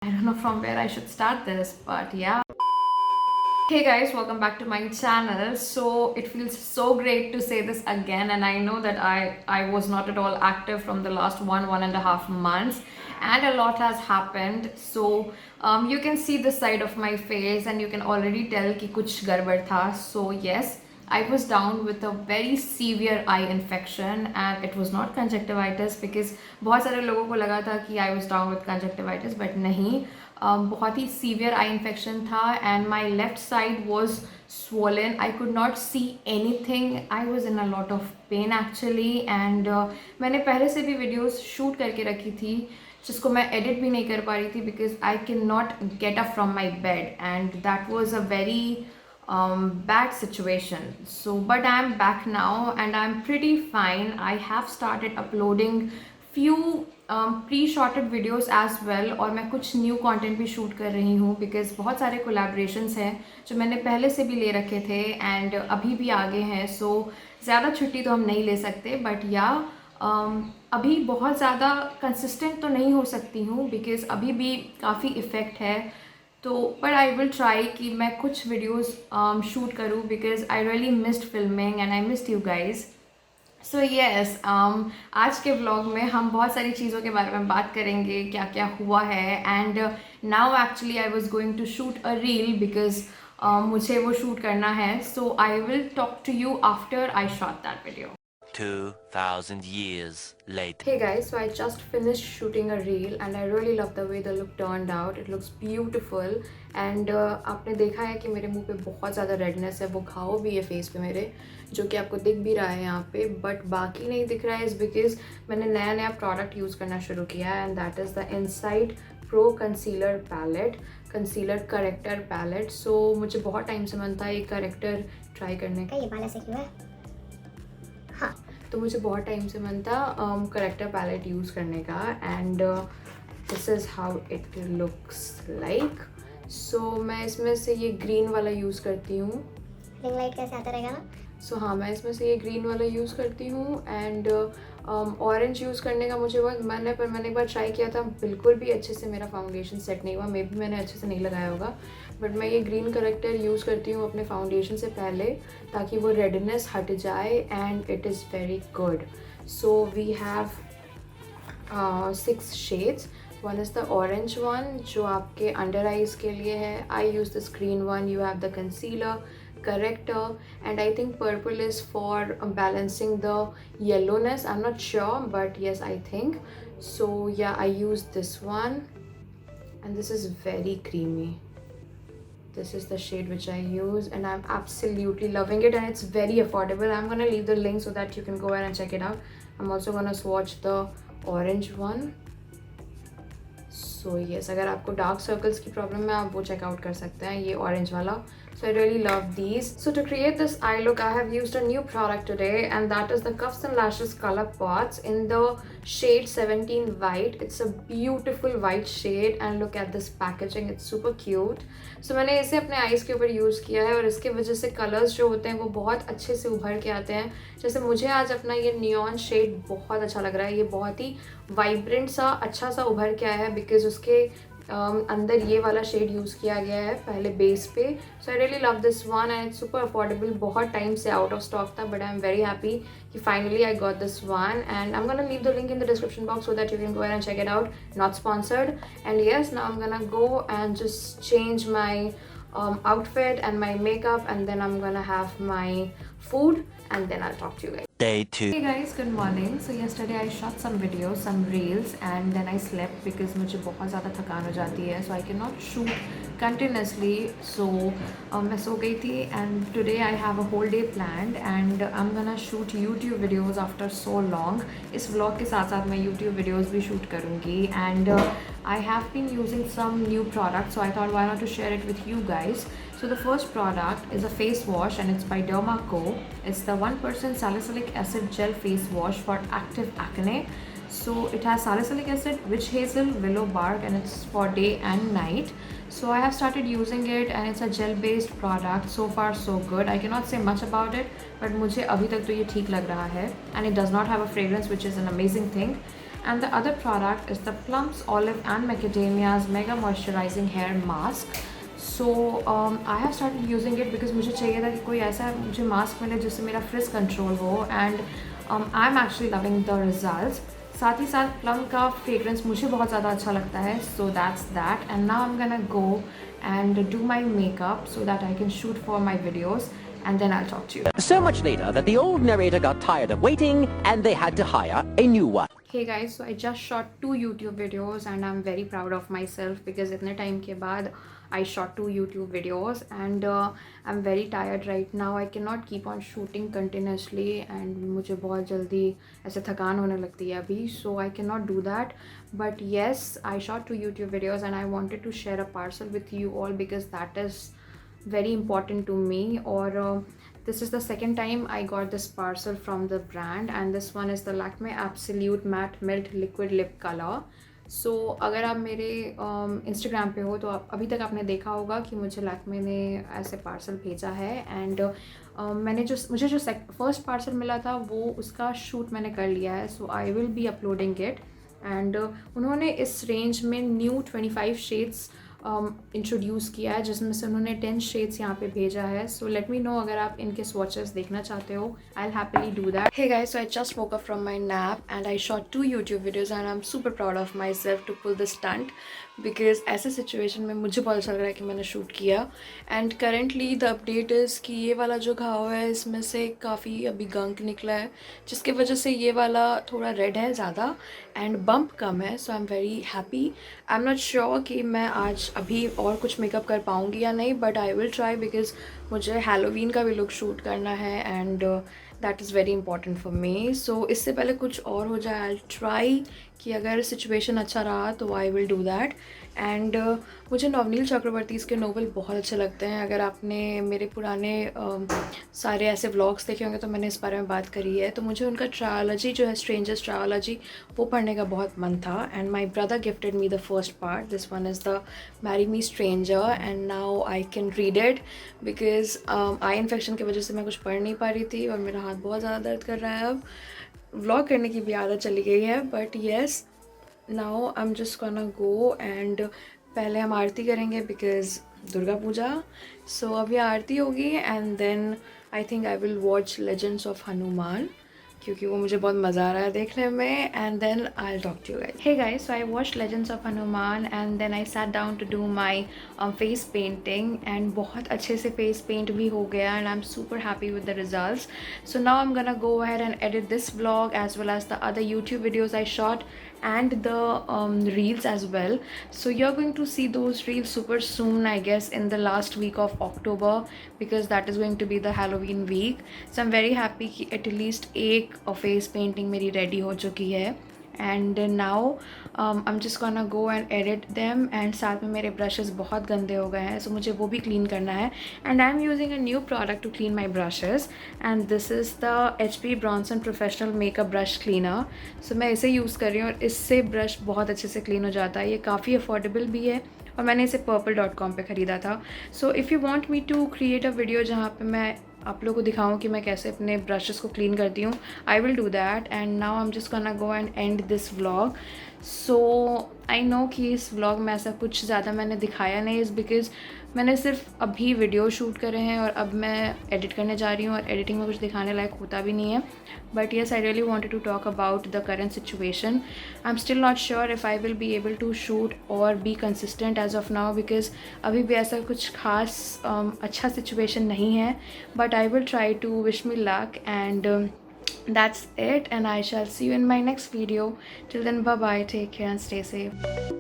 I don't know from where I should start this, but yeah. Hey guys, welcome back to my channel. So it feels so great to say this again, and I know that I was not at all active from the last one and a half months, and a lot has happened. So you can see the side of my face, and you can already tell कि कुछ गड़बड़ था. So yes, I was down with a very severe eye infection, and it was not conjunctivitis because बहुत सारे लोगों को लगा था कि I was down with conjunctivitis, but नहीं. बहुत ही सीवियर आई इन्फेक्शन था and my left side was swollen. I could not see anything. I was in a lot of pain actually, and मैंने पहले से भी वीडियोस शूट करके रखी थी जिसको मैं एडिट भी नहीं कर पा रही थी because I can not get up from my bed and that was a very bad situation. So but I am back now and I'm pretty fine. I have started uploading few pre-shotted videos as well और मैं कुछ new content भी shoot कर रही हूँ because बहुत सारे collaborations हैं जो मैंने पहले से भी ले रखे थे एंड अभी भी आगे हैं. सो ज़्यादा छुट्टी तो हम नहीं ले सकते बट या अभी बहुत ज़्यादा कंसिस्टेंट तो नहीं हो सकती हूँ बिकॉज अभी भी काफ़ी इफ़ेक्ट है. तो बट आई विल ट्राई कि मैं कुछ वीडियोस शूट करूँ because I really missed filming and I missed you guys. So yes, आज के व्लॉग में हम बहुत सारी चीज़ों के बारे में बात करेंगे क्या क्या हुआ है. And now actually I was going to shoot a reel because मुझे वो शूट करना है. So I will talk to you after I shot that video. 2000 years later. Hey guys, so I just finished shooting a reel and I really love the way the look turned out. It looks beautiful and आपने देखा है कि मेरे मुंह पे बहुत ज़्यादा redness है, वो घाव भी है फेस पे मेरे जो कि आपको दिख भी रहा है यहाँ पे, बट बाकी नहीं दिख रहा है इस बिकॉज मैंने नया नया प्रोडक्ट यूज़ करना शुरू किया है and that is the inside pro concealer palette, concealer corrector palette. So मुझे बहुत टाइम से मन था ये करेक्टर ट्राई करने का. ये बाल ऐसे क्यों है? हाँ, तो मुझे बहुत टाइम से मन था करेक्टर पैलेट यूज़ करने का and this is how it looks like. So मैं इसमें से ये ग्रीन वाला यूज़ करती हूँ. रिंग लाइट कैसे आता रहेगा ना? सो हाँ, मैं इसमें से ये ग्रीन वाला यूज़ करती हूँ एंड ऑरेंज यूज़ करने का मुझे बहुत मन है पर मैंने एक बार ट्राई किया था, बिल्कुल भी अच्छे से मेरा फाउंडेशन सेट नहीं हुआ. मे बी मैंने अच्छे से नहीं लगाया होगा बट मैं ये ग्रीन करेक्टर यूज़ करती हूँ अपने फाउंडेशन से पहले ताकि वो रेडनेस हट जाए and it is very good. So we have 6 shades. One is the orange one जो आपके अंडर आइज़ के लिए है. I use this green one. You have the concealer, corrector, and I think purple is for balancing the yellowness. I'm not sure but yes, I think so. Yeah, I use this one and this is very creamy. This is the shade which I use and I'm absolutely loving it and it's very affordable. I'm gonna leave the link so that you can go ahead and check it out. I'm also gonna swatch the orange one. So yes, अगर आपको dark circles की problem है आप वो checkout कर सकते हैं ये ऑरेंज वाला. So I really love these. So to create this eye look, I have used a new product today and that is the Cuffs and Lashes Color Pots in the shade 17 White. It's a beautiful white shade and look at this packaging. It's super cute. So मैंने इसे अपने eyes के ऊपर use किया है और इसके वजह से कलर्स जो होते हैं वो बहुत अच्छे से उभर के आते हैं. जैसे मुझे आज अपना ये नियॉन शेड बहुत अच्छा लग रहा है. ये बहुत ही वाइब्रेंट सा अच्छा सा उभर के आया है बिकॉज उसके अंदर ये वाला शेड यूज़ किया गया है पहले बेस पे. So I really love this one and it's super affordable. बहुत टाइम से आउट ऑफ स्टॉक था but I am very happy कि finally I got this one and I am gonna leave the link in the description box so that you can go and check it out. Not sponsored. And yes, now I am gonna go and just change my outfit and my makeup and then I'm gonna have my food and then I'll talk to you guys. Day 2. Hey guys, good morning. So yesterday I shot some videos, some reels and then I slept because मुझे बहुत ज़्यादा थकान हो जाती है so I cannot shoot continuously. So मैं सो गई थी and today I have a whole day planned and I'm gonna shoot YouTube videos after so long. इस vlog के साथ साथ मैं YouTube videos भी shoot करूँगी and I have been using some new products so I thought why not to share it with you guys. So the first product is a face wash and it's by Derma Co. It's the 1% salicylic acid gel face wash for active acne. So it has salicylic acid, witch hazel, willow bark and it's for day and night. So I have started using it and it's a gel based product. So far so good. I cannot say much about it but मुझे अभी तक तो ये ठीक लग रहा है and it does not have a fragrance which is an amazing thing. And the other product is the Plums Olive and Macadamia's Mega Moisturizing Hair Mask. So I have started using it because मुझे चाहिए था कि कोई ऐसा मुझे mask मिले जिससे मेरा फ्रिज कंट्रोल हो, and I am actually loving the results. साथ ही साथ प्लम का फ्रेग्रेंस मुझे बहुत ज़्यादा अच्छा लगता है. So that's that, and now I am gonna go and do my makeup so that I can shoot for my videos, and then I'll talk to you. So much later that the old narrator got tired of waiting and they had to hire a new one. Hey guys, so I just shot 2 YouTube videos and I'm very proud of myself because इतने time के बाद I shot 2 YouTube videos and I'm very tired right now. I cannot keep on shooting continuously and मुझे बहुत जल्दी ऐसे थकान होने लगती है अभी, so I cannot do that. But yes, I shot 2 YouTube videos and I wanted to share a parcel with you all because that is very important to me. Or this is the second time I got this parcel from the brand and this one is the Lakme Absolute Matte Melt Liquid Lip Color. So अगर आप मेरे Instagram पे हो तो आप अभी तक आपने देखा होगा कि मुझे लैक्मे ने ऐसे पार्सल भेजा है. एंड मुझे जो फर्स्ट पार्सल मिला था वो उसका शूट मैंने कर लिया है. So I will be uploading it. And उन्होंने इस रेंज में न्यू 25 शेड्स इंट्रोड्यूस किया है जिसमें से उन्होंने 10 शेड्स यहाँ पे भेजा है. सो लेट मी नो अगर आप इनके स्वॉचेस देखना चाहते हो. I will happily do that. Hey guys, so I just woke up from my nap and I shot 2 YouTube videos and I am super proud of my self to pull the stunt because ऐसे situation में मुझे पता चल रहा है कि मैंने shoot किया. And currently the update is कि ये वाला जो घाव है इसमें से काफ़ी अभी गंक निकला है जिसकी वजह से ये वाला थोड़ा रेड है ज़्यादा एंड बम्प कम है. So I am very happy. I am not sure कि मैं आज अभी और कुछ मेकअप कर पाऊँगी या नहीं, but I will try because मुझे हैलोवीन का भी लुक शूट करना है and that is very important for me. So इससे पहले कुछ और हो जाए आई ट्राई कि अगर सिचुएशन अच्छा रहा तो I will do that. And मुझे नवनील चक्रवर्ती के नोवेल बहुत अच्छे लगते हैं. अगर आपने मेरे पुराने सारे ऐसे व्लॉग्स देखे होंगे तो मैंने इस बारे में बात करी है. तो मुझे उनका ट्रायोलॉजी जो है स्ट्रेंजर्स ट्रायोलॉजी वो पढ़ने का बहुत मन था. And my brother gifted me the first part. This one is the marry me stranger and now I can read it because eye infection की वजह से मैं कुछ पढ़ नहीं पा रही थी और मेरा हाथ बहुत ज़्यादा दर्द कर रहा है. अब व्लॉग करने की भी आदत चली गई है. But yes, now I am just gonna go and पहले हम आरती करेंगे बिकॉज दुर्गा पूजा. सो अभी आरती होगी and then I think I will watch legends of Hanuman क्योंकि वो मुझे बहुत मज़ा आ रहा है देखने में. And then I will talk to you guys. Hey guys, so I watch legends of Hanuman and then I sat down to do my face painting and बहुत अच्छे से फेस पेंट भी हो गया and I am super happy with the results. So now I am gonna go ahead and edit this vlog as well as the other YouTube videos I shot and the reels as well. So you're going to see those reels super soon, I guess in the last week of October because that is going to be the Halloween week. So I'm very happy कि at least एक face painting मेरी ready हो चुकी है. And now I'm just gonna go and edit them and साथ में मेरे brushes बहुत गंदे हो गए हैं so मुझे वो भी clean करना है. And I'm using a new product to clean my brushes and this is the HP Bronson Professional Makeup Brush Cleaner. So मैं इसे यूज़ कर रही हूँ और इससे ब्रश बहुत अच्छे से क्लीन हो जाता है. ये काफ़ी अफोर्डेबल भी है और मैंने इसे purple.com पे ख़रीदा था. So if you want me to create a video जहाँ पे मैं आप लोगों को दिखाऊं कि मैं कैसे अपने ब्रशेस को क्लीन करती हूँ, I will do that. And now I am just gonna go and and this vlog. So I know कि इस व्लॉग में ऐसा कुछ ज़्यादा मैंने दिखाया नहीं इज़ बिकॉज़ मैंने सिर्फ अभी वीडियो शूट करे हैं और अब मैं एडिट करने जा रही हूँ और एडिटिंग में कुछ दिखाने लायक होता भी नहीं है. But yes, I really wanted to talk about the current situation. I am still not sure if I will be able to shoot और be consistent as of now because अभी भी ऐसा कुछ खास अच्छा सिचुएशन नहीं है. But I will try to. Wish me luck and that's it and I shall see you in my next video. Till then, bye bye, take care and stay safe.